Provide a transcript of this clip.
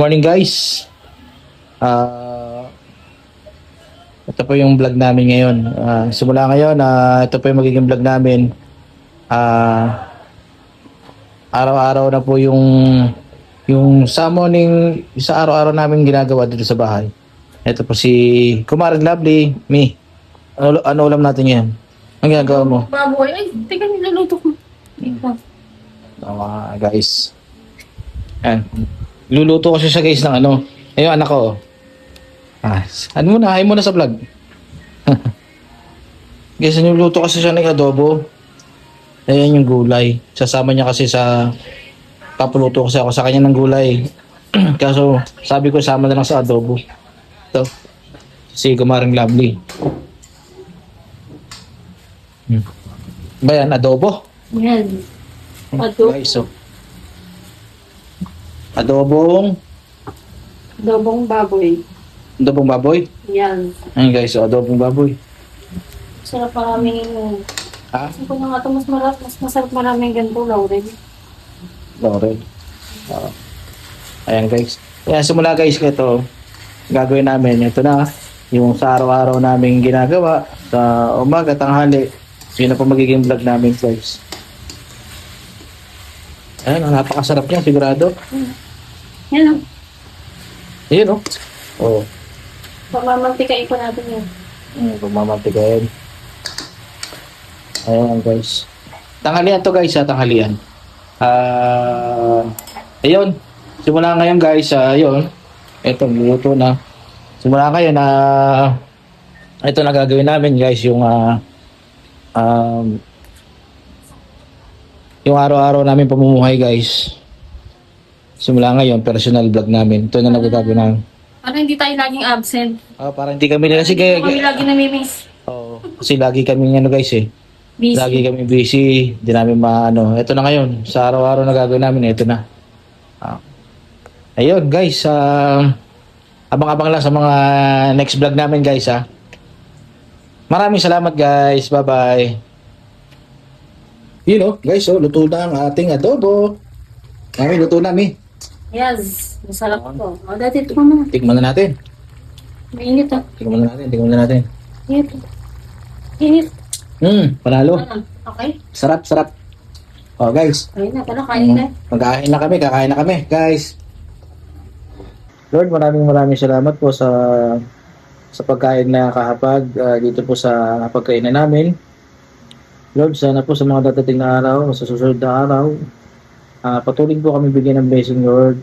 Morning guys. Ah, ito po yung vlog namin ngayon. Simula ngayon, ito po yung magiging vlog namin. Araw-araw na po yung summoning sa araw-araw namin ginagawa dito sa bahay. Ito po si Kumarin Lovely, me. Ano ulam natin ngayon? Ang ginagawa mo? Baboy. Ay, teka, niluluto ko. Ito. Guys. Yan. Luluto kasi siya guys ng ano. Ayun anak ko. Ano muna, hay muna sa vlog. Guys, niluluto kasi siya ng adobo. Ayan yung gulay. Sasama niya kasi sa papuluto kasi ako sa kanya ng gulay. Kaso sabi ko sama na lang sa adobo. Ito. Si Kumaring Lovely. Ba yan, adobo? Yan. Adobo. Guys, so. Adobong Baboy. Adobong baboy? Yan. Ayun guys, so adobong baboy. Sarap maraming Ha? Kasi ko na nga ito, mas masarap maraming ganito, Laurel. Laurel. Ayan guys. Kaya simula guys, ito gagawin namin. Ito na yung sa araw-araw namin ginagawa sa umaga, tanghali. Yun na po magiging vlog namin guys. Ayan, napakasarap niya, sigurado. Yan o. Ayun oh. Oo. Pamamantika po natin yan. Pagmamantigayin. Ayan guys. Tanghalian to guys, tanghalian. Ayun. Simula ngayon guys, ayun. Ito, luto na. Simula ngayon, ito na gagawin namin guys, yung araw-araw namin pamumuhay guys. Simula ngayon, personal vlog namin. Ito na nagagawin namin. Para hindi tayo laging absent. Para hindi kami nila. Sige. Hindi kami lagi namimiss. Oo. Kasi lagi kami guys eh. Busy. Lagi kami busy. Hindi namin maano. Ito na ngayon. Sa araw-araw na gagawin namin, ito na. Ayun guys. Abang-abang lang sa mga next vlog namin guys ha. Maraming salamat guys. Bye-bye. Yun oh, guys oh, luto na ang ating adobo. Mami, luto na mi. Yes. Masarap po. O, dati ito muna. Tikman na natin. Mainit ah. Tikman na natin. Init. Init. Panalo. Okay. Sarap. Oh guys. Kain na pala. Kain na. Kakain na kami, guys. Lord, maraming salamat po sa pagkain na kahapag dito po sa pagkainan namin. Lord, sana po sa mga dadating na araw, sa susunod na araw, patuloy po kami bigyan ng blessing, Lord.